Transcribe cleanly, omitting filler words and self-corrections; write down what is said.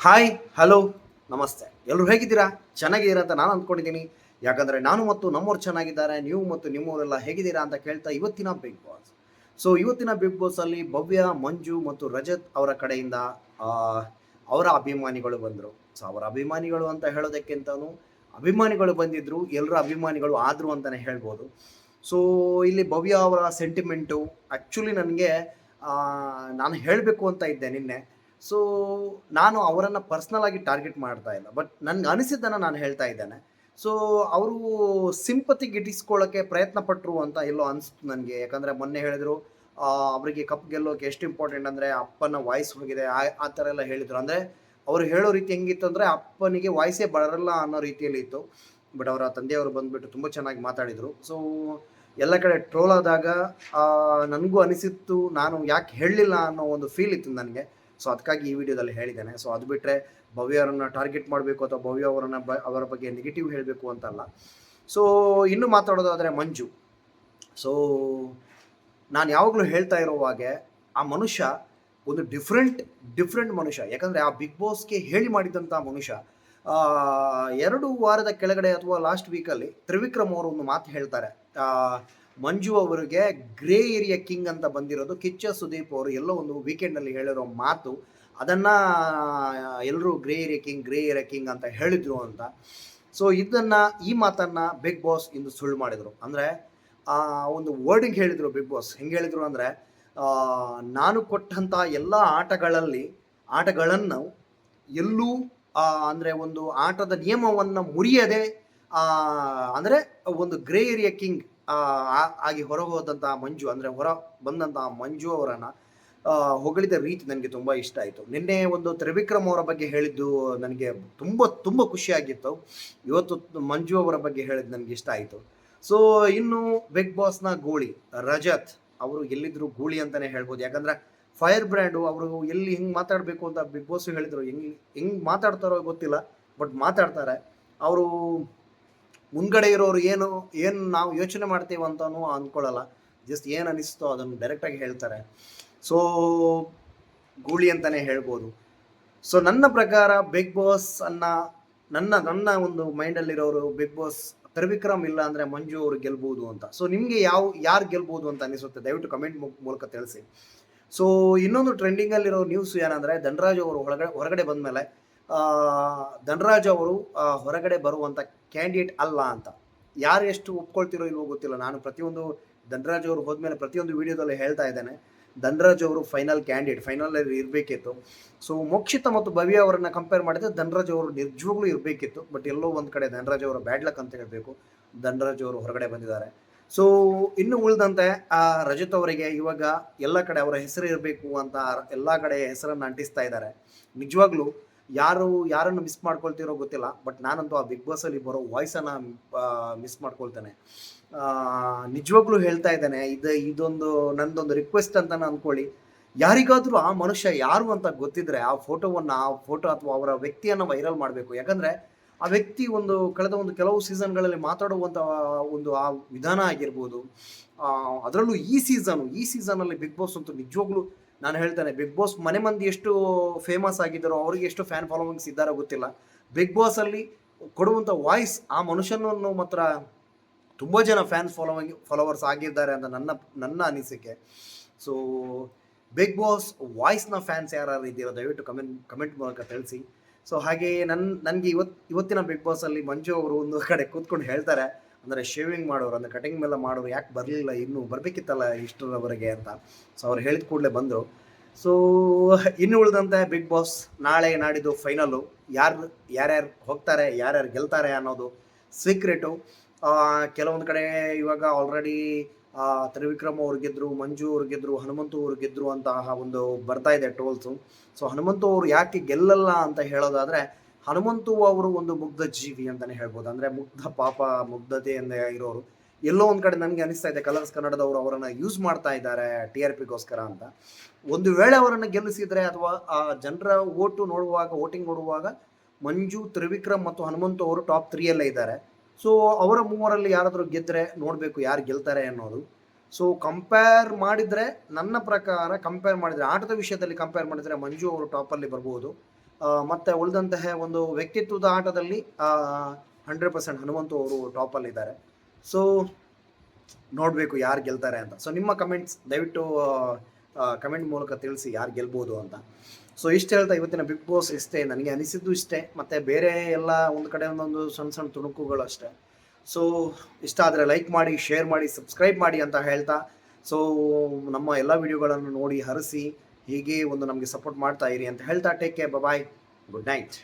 Hi, hello, ನಮಸ್ತೆ. ಎಲ್ಲರೂ ಹೇಗಿದ್ದೀರಾ? ಚೆನ್ನಾಗಿದ್ದೀರಾ ಅಂತ ನಾನು ಅಂದ್ಕೊಂಡಿದ್ದೀನಿ. ಯಾಕಂದರೆ ನಾನು ಮತ್ತು ನಮ್ಮವ್ರು ಚೆನ್ನಾಗಿದ್ದಾರೆ. ನೀವು ಮತ್ತು ನಿಮ್ಮವರೆಲ್ಲ ಹೇಗಿದ್ದೀರಾ ಅಂತ ಕೇಳ್ತಾ ಇವತ್ತಿನ ಬಿಗ್ ಬಾಸ್. ಇವತ್ತಿನ ಬಿಗ್ ಬಾಸಲ್ಲಿ ಭವ್ಯ, ಮಂಜು ಮತ್ತು ರಜತ್ ಅವರ ಕಡೆಯಿಂದ ಆ, ಅವರ ಅಭಿಮಾನಿಗಳು ಬಂದರು. ಅವರ ಅಭಿಮಾನಿಗಳು ಅಂತ ಹೇಳೋದಕ್ಕಿಂತನೂ ಅಭಿಮಾನಿಗಳು ಬಂದಿದ್ದರು, ಎಲ್ಲರ ಅಭಿಮಾನಿಗಳು ಆದರು ಅಂತಲೇ ಹೇಳ್ಬೋದು. ಸೊ ಇಲ್ಲಿ ಭವ್ಯ ಅವರ ಸೆಂಟಿಮೆಂಟು ಆ್ಯಕ್ಚುಲಿ ನನಗೆ ನಾನು ಹೇಳಬೇಕು ಅಂತ ಇದ್ದೆ ನಿನ್ನೆ. ಸೊ ನಾನು ಅವರನ್ನು ಪರ್ಸ್ನಲ್ ಆಗಿ ಟಾರ್ಗೆಟ್ ಮಾಡ್ತಾ ಇಲ್ಲ. ಬಟ್ ನನ್ಗೆ ಅನಿಸಿದ್ದನ್ನು ನಾನು ಹೇಳ್ತಾ ಇದ್ದೇನೆ. ಸೊ ಅವರು ಸಿಂಪತಿ ಗಿಟ್ಟಿಸ್ಕೊಳ್ಳೋಕ್ಕೆ ಪ್ರಯತ್ನ ಪಟ್ಟರು ಅಂತ ಎಲ್ಲೋ ಅನಿಸ್ತು ನನಗೆ. ಯಾಕಂದರೆ ಮೊನ್ನೆ ಹೇಳಿದರು ಅವರಿಗೆ ಕಪ್ ಗೆಲ್ಲೋಕೆ ಎಷ್ಟು ಇಂಪಾರ್ಟೆಂಟ್ ಅಂದರೆ ಅಪ್ಪನ ವಾಯ್ಸ್ ಹೋಗಿದೆ ಆ ಥರ ಎಲ್ಲ ಹೇಳಿದರು. ಅಂದರೆ ಅವರು ಹೇಳೋ ರೀತಿ ಹೆಂಗಿತ್ತು ಅಂದರೆ ಅಪ್ಪನಿಗೆ ವಾಯ್ಸೇ ಬರಲ್ಲ ಅನ್ನೋ ರೀತಿಯಲ್ಲಿ ಇತ್ತು. ಬಟ್ ಅವರ ತಂದೆಯವರು ಬಂದುಬಿಟ್ಟು ತುಂಬ ಚೆನ್ನಾಗಿ ಮಾತಾಡಿದರು. ಸೊ ಎಲ್ಲ ಕಡೆ ಟ್ರೋಲ್ ಆದಾಗ ನನಗೂ ಅನಿಸಿತ್ತು, ನಾನು ಯಾಕೆ ಹೇಳಲಿಲ್ಲ ಅನ್ನೋ ಒಂದು ಫೀಲ್ ಇತ್ತು ನನಗೆ. ಸೊ ಅದಕ್ಕಾಗಿ ಈ ವಿಡಿಯೋದಲ್ಲಿ ಹೇಳಿದ್ದೇನೆ. ಸೊ ಅದು ಬಿಟ್ಟರೆ ಭವ್ಯ ಅವರನ್ನು ಟಾರ್ಗೆಟ್ ಮಾಡಬೇಕು ಅಥವಾ ಭವ್ಯ ಅವರನ್ನು ಅವರ ಬಗ್ಗೆ ನೆಗೆಟಿವ್ ಹೇಳಬೇಕು ಅಂತಲ್ಲ. ಸೊ ಇನ್ನು ಮಾತಾಡೋದಾದರೆ ಮಂಜು. ಸೊ ನಾನು ಯಾವಾಗಲೂ ಹೇಳ್ತಾ ಇರೋವಾಗೆ ಆ ಮನುಷ್ಯ ಒಂದು ಡಿಫ್ರೆಂಟ್ ಮನುಷ್ಯ. ಯಾಕಂದರೆ ಆ ಬಿಗ್ ಬಾಸ್ಗೆ ಹೇಳಿ ಮಾಡಿದಂಥ ಮನುಷ್ಯ 2 ವಾರದ ಕೆಳಗಡೆ ಅಥವಾ ಲಾಸ್ಟ್ ವೀಕಲ್ಲಿ ತ್ರಿವಿಕ್ರಮ್ ಅವರು ಒಂದು ಮಾತು ಹೇಳ್ತಾರೆ. ಮಂಜು ಅವರಿಗೆ ಗ್ರೇ ಏರಿಯಾ ಕಿಂಗ್ ಅಂತ ಬಂದಿರೋದು ಕಿಚ್ಚ ಸುದೀಪ್ ಅವರು ಎಲ್ಲೋ ಒಂದು ವೀಕೆಂಡಲ್ಲಿ ಹೇಳಿರೋ ಮಾತು. ಅದನ್ನು ಎಲ್ಲರೂ ಗ್ರೇ ಏರಿಯಾ ಕಿಂಗ್ ಅಂತ ಹೇಳಿದರು ಅಂತ. ಸೊ ಈ ಮಾತನ್ನು ಬಿಗ್ ಬಾಸ್ ಇಂದು ಸುಳ್ಳು ಮಾಡಿದರು. ಅಂದರೆ ಒಂದು ವರ್ಡಿಂಗ್ ಹೇಳಿದರು ಬಿಗ್ ಬಾಸ್. ಹೆಂಗೆ ಹೇಳಿದರು ಅಂದರೆ, ನಾನು ಕೊಟ್ಟಂಥ ಎಲ್ಲ ಆಟಗಳನ್ನು ಎಲ್ಲೂ ಅಂದರೆ ಒಂದು ಆಟದ ನಿಯಮವನ್ನು ಮುರಿಯದೆ ಅಂದರೆ ಒಂದು ಗ್ರೇ ಏರಿಯಾ ಕಿಂಗ್ ಆಗಿ ಹೊರ ಹೋದಂತಹ ಮಂಜು, ಅಂದರೆ ಹೊರ ಬಂದಂತಹ ಮಂಜು ಅವರನ್ನು ಹೊಗಳಿದ ರೀತಿ ನನಗೆ ತುಂಬ ಇಷ್ಟ ಆಯಿತು. ನಿನ್ನೆ ಒಂದು ತ್ರಿವಿಕ್ರಮ್ ಅವರ ಬಗ್ಗೆ ಹೇಳಿದ್ದು ನನಗೆ ತುಂಬ ಖುಷಿಯಾಗಿತ್ತು. ಇವತ್ತು ಮಂಜು ಅವರ ಬಗ್ಗೆ ಹೇಳಿದ್ದು ನನಗೆ ಇಷ್ಟ ಆಯಿತು. ಸೊ ಇನ್ನು ಬಿಗ್ ಬಾಸ್ನ ಗೂಳಿ ರಜತ್ ಅವರು ಎಲ್ಲಿದ್ರು ಗೂಳಿ ಅಂತಲೇ ಹೇಳ್ಬೋದು. ಯಾಕಂದರೆ ಫೈರ್ ಬ್ರ್ಯಾಂಡು ಅವರು ಎಲ್ಲಿ ಹೆಂಗೆ ಮಾತಾಡಬೇಕು ಅಂತ ಬಿಗ್ ಬಾಸ್ ಹೇಳಿದರು. ಹೆಂಗೆ ಮಾತಾಡ್ತಾರೋ ಗೊತ್ತಿಲ್ಲ, ಬಟ್ ಮಾತಾಡ್ತಾರೆ. ಅವರು ಮುಂದ್ಗಡೆ ಇರೋರು ಏನು ನಾವು ಯೋಚನೆ ಮಾಡ್ತೀವಿ ಅಂತಲೂ ಅಂದ್ಕೊಳ್ಳಲ್ಲ. ಜಸ್ಟ್ ಏನು ಅನಿಸ್ತೋ ಅದನ್ನು ಡೈರೆಕ್ಟಾಗಿ ಹೇಳ್ತಾರೆ. ಸೊ ಗೂಳಿ ಅಂತಲೇ ಹೇಳ್ಬೋದು. ಸೊ ನನ್ನ ಪ್ರಕಾರ ಬಿಗ್ ಬಾಸ್ ನನ್ನ ಒಂದು ಮೈಂಡಲ್ಲಿರೋರು ಬಿಗ್ ಬಾಸ್ ತ್ರಿವಿಕ್ರಮ್ ಇಲ್ಲ ಅಂದರೆ ಮಂಜು ಅವರು ಗೆಲ್ಬೋದು ಅಂತ. ಸೊ ನಿಮಗೆ ಯಾರು ಗೆಲ್ಬೋದು ಅಂತ ಅನಿಸುತ್ತೆ? ದಯವಿಟ್ಟು ಕಮೆಂಟ್ ಮೂಲಕ ತಿಳಿಸಿ. ಸೊ ಇನ್ನೊಂದು ಟ್ರೆಂಡಿಂಗಲ್ಲಿರೋ ನ್ಯೂಸ್ ಏನಂದರೆ, ಧನರಾಜ್ ಅವರು ಹೊರಗಡೆ ಬಂದ ಮೇಲೆ ಧನರಾಜ್ ಅವರು ಹೊರಗಡೆ ಬರುವಂಥ ಕ್ಯಾಂಡಿಡೇಟ್ ಅಲ್ಲ ಅಂತ. ಯಾರು ಎಷ್ಟು ಒಪ್ಕೊಳ್ತಿರೋ ಇಲ್ವೋ ಗೊತ್ತಿಲ್ಲ. ನಾನು ಪ್ರತಿಯೊಂದು ಧನರಾಜ್ ಅವರು ಹೋದ್ಮೇಲೆ ಪ್ರತಿಯೊಂದು ವಿಡಿಯೋದಲ್ಲಿ ಹೇಳ್ತಾ ಇದ್ದೇನೆ, ಧನರಾಜ್ ಅವರು ಫೈನಲಲ್ಲಿ ಇರಬೇಕಿತ್ತು. ಸೊ ಮೋಕ್ಷಿತ ಮತ್ತು ಭವ್ಯ ಅವರನ್ನು ಕಂಪೇರ್ ಮಾಡಿದ್ರೆ ಧನರಾಜ್ ಅವರು ನಿಜವಾಗ್ಲೂ ಇರಬೇಕಿತ್ತು. ಬಟ್ ಎಲ್ಲೋ ಒಂದು ಕಡೆ ಧನರಾಜ್ ಅವರ ಬ್ಯಾಡ್ ಲಕ್ ಅಂತ ಹೇಳಬೇಕು, ಧನರಾಜ್ ಅವರು ಹೊರಗಡೆ ಬಂದಿದ್ದಾರೆ. ಸೊ ಇನ್ನು ಉಳಿದಂತೆ ರಜತ್ ಅವರಿಗೆ ಇವಾಗ ಎಲ್ಲ ಕಡೆ ಅವರ ಹೆಸರು ಇರಬೇಕು ಅಂತ ಎಲ್ಲ ಕಡೆ ಹೆಸರನ್ನು ಅಂಟಿಸ್ತಾ ಇದ್ದಾರೆ. ನಿಜವಾಗ್ಲೂ ಯಾರನ್ನು ಮಿಸ್ ಮಾಡ್ಕೊಳ್ತಿರೋ ಗೊತ್ತಿಲ್ಲ. ಬಟ್ ನಾನಂತೂ ಆ ಬಿಗ್ ಬಾಸಲ್ಲಿ ಬರೋ ವಾಯ್ಸನ್ನು ಮಿಸ್ ಮಾಡ್ಕೊಳ್ತೇನೆ. ನಿಜವಾಗ್ಲೂ ಹೇಳ್ತಾ ಇದ್ದೇನೆ, ಇದೊಂದು ನಂದೊಂದು ರಿಕ್ವೆಸ್ಟ್ ಅಂತ ಅಂದ್ಕೊಳ್ಳಿ. ಯಾರಿಗಾದರೂ ಆ ಮನುಷ್ಯ ಯಾರು ಅಂತ ಗೊತ್ತಿದ್ರೆ ಆ ಫೋಟೋ ಅಥವಾ ಅವರ ವ್ಯಕ್ತಿಯನ್ನು ವೈರಲ್ ಮಾಡಬೇಕು. ಯಾಕಂದರೆ ಆ ವ್ಯಕ್ತಿ ಕಳೆದ ಕೆಲವು ಸೀಸನ್ಗಳಲ್ಲಿ ಮಾತಾಡುವಂಥ ಆ ವಿಧಾನ ಆಗಿರ್ಬೋದು. ಅದರಲ್ಲೂ ಈ ಸೀಸನಲ್ಲಿ ಬಿಗ್ ಬಾಸ್ ಅಂತೂ ನಿಜವಾಗ್ಲೂ ನಾನು ಹೇಳ್ತೇನೆ, ಬಿಗ್ ಬಾಸ್ ಮನೆ ಮಂದಿ ಎಷ್ಟು ಫೇಮಸ್ ಆಗಿದ್ದಾರೋ ಅವರಿಗೆ ಎಷ್ಟು ಫ್ಯಾನ್ ಫಾಲೋವಿಂಗ್ಸ್ ಇದ್ದಾರೋ ಗೊತ್ತಿಲ್ಲ. ಬಿಗ್ ಬಾಸಲ್ಲಿ ಕೊಡುವಂಥ ವಾಯ್ಸ್ ಆ ಮನುಷ್ಯನನ್ನು ಮಾತ್ರ ತುಂಬ ಜನ ಫಾಲೋವರ್ಸ್ ಆಗಿದ್ದಾರೆ ಅಂತ ನನ್ನ ಅನಿಸಿಕೆ. ಸೊ ಬಿಗ್ ಬಾಸ್ ವಾಯ್ಸ್ನ ಫ್ಯಾನ್ಸ್ ಯಾರು ಇದ್ದೀರೋ ದಯವಿಟ್ಟು ಕಮೆಂಟ್ ಮೂಲಕ ತಿಳಿಸಿ. ಸೊ ಹಾಗೆ ನನಗೆ ಇವತ್ತಿನ ಬಿಗ್ ಬಾಸಲ್ಲಿ ಮಂಜು ಅವರು ಒಂದು ಕಡೆ ಕೂತ್ಕೊಂಡು ಹೇಳ್ತಾರೆ, ಅಂದರೆ ಶೇವಿಂಗ್ ಮಾಡೋರು, ಅಂದರೆ ಕಟಿಂಗ್ ಮೇಲೆ ಮಾಡೋರು ಯಾಕೆ ಬರಲಿಲ್ಲ, ಇನ್ನೂ ಬರಬೇಕಿತ್ತಲ್ಲ ಇಷ್ಟರವರೆಗೆ ಅಂತ. ಸೊ ಅವ್ರು ಹೇಳಿದ ಕೂಡಲೇ ಬಂದರು. ಸೊ ಇನ್ನು ಉಳಿದಂತೆ ಬಿಗ್ ಬಾಸ್ ನಾಳೆ ನಾಡಿದ್ದು ಫೈನಲ್ಲು. ಯಾರ್ಯಾರು ಹೋಗ್ತಾರೆ, ಯಾರ್ಯಾರು ಗೆಲ್ತಾರೆ ಅನ್ನೋದು ಸೀಕ್ರೆಟು. ಕೆಲವೊಂದು ಕಡೆ ಇವಾಗ ಆಲ್ರೆಡಿ ತ್ರಿವಿಕ್ರಮ್ ಅವ್ರು ಗೆದ್ದರು, ಮಂಜು ಅವ್ರು ಗೆದ್ದರು, ಹನುಮಂತು ಅವರು ಗೆದ್ದರು ಅಂತ ಒಂದು ಬರ್ತಾ ಇದೆ ಟ್ರೋಲ್ಸು. ಸೊ ಹನುಮಂತು ಅವರು ಯಾಕೆ ಗೆಲ್ಲಲ್ಲ ಅಂತ ಹೇಳೋದಾದರೆ, ಹನುಮಂತು ಅವರು ಒಂದು ಮುಗ್ಧ ಜೀವಿ ಅಂತಲೇ ಹೇಳ್ಬೋದು. ಅಂದರೆ ಮುಗ್ಧತೆಯಿಂದ ಇರೋರು. ಎಲ್ಲೋ ಒಂದು ಕಡೆ ನನಗೆ ಅನಿಸ್ತಾ ಇದೆ ಕಲರ್ಸ್ ಕನ್ನಡದವರು ಅವರನ್ನು ಯೂಸ್ ಮಾಡ್ತಾ ಇದ್ದಾರೆ TRPಗೋಸ್ಕರ ಅಂತ. ಒಂದು ವೇಳೆ ಅವರನ್ನು ಗೆಲ್ಲಿಸಿದರೆ ಅಥವಾ ಜನರ ವೋಟಿಂಗ್ ನೋಡುವಾಗ ಮಂಜು, ತ್ರಿವಿಕ್ರಮ್ ಮತ್ತು ಹನುಮಂತು ಅವರು ಟಾಪ್ 3ಯಲ್ಲೇ ಇದ್ದಾರೆ. ಸೊ ಅವರ ಮೂವರಲ್ಲಿ ಯಾರಾದರೂ ಗೆದ್ದರೆ ನೋಡಬೇಕು ಯಾರು ಗೆಲ್ತಾರೆ ಅನ್ನೋದು. ಸೊ ನನ್ನ ಪ್ರಕಾರ ಆಟದ ವಿಷಯದಲ್ಲಿ ಕಂಪೇರ್ ಮಾಡಿದರೆ ಮಂಜು ಅವರು ಟಾಪಲ್ಲಿ ಬರ್ಬೋದು. ಮತ್ತು ಉಳಿದಂತಹ ಒಂದು ವ್ಯಕ್ತಿತ್ವದ ಆಟದಲ್ಲಿ 100% ಹನುಮಂತು ಅವರು ಟಾಪಲ್ಲಿದ್ದಾರೆ. ಸೊ ನೋಡಬೇಕು ಯಾರು ಗೆಲ್ತಾರೆ ಅಂತ. ಸೊ ನಿಮ್ಮ ಕಮೆಂಟ್ಸ್ ದಯವಿಟ್ಟು ಕಮೆಂಟ್ ಮೂಲಕ ತಿಳಿಸಿ ಯಾರು ಗೆಲ್ಬೋದು ಅಂತ. ಸೊ ಇಷ್ಟು ಹೇಳ್ತಾ ಇವತ್ತಿನ ಬಿಗ್ ಬಾಸ್ ಇಷ್ಟೇ, ನನಗೆ ಅನಿಸಿದ್ದು ಇಷ್ಟೇ, ಮತ್ತು ಬೇರೆ ಎಲ್ಲ ಒಂದು ಕಡೆ ಒಂದೊಂದು ಸಣ್ಣ ಸಣ್ಣ ತುಣುಕುಗಳು ಅಷ್ಟೇ. ಸೊ ಇಷ್ಟ ಆದರೆ ಲೈಕ್ ಮಾಡಿ, ಶೇರ್ ಮಾಡಿ, ಸಬ್ಸ್ಕ್ರೈಬ್ ಮಾಡಿ ಅಂತ ಹೇಳ್ತಾ, ಸೊ ನಮ್ಮ ಎಲ್ಲ ವಿಡಿಯೋಗಳನ್ನು ನೋಡಿ ಹರಿಸಿ ಹೀಗೆ ಒಂದು ನಮಗೆ ಸಪೋರ್ಟ್ ಮಾಡ್ತಾ ಇರಿ ಅಂತ ಹೇಳ್ತಾ, ಟೇಕ್ ಕೇರ್, ಬಾಯ್, ಗುಡ್ ನೈಟ್.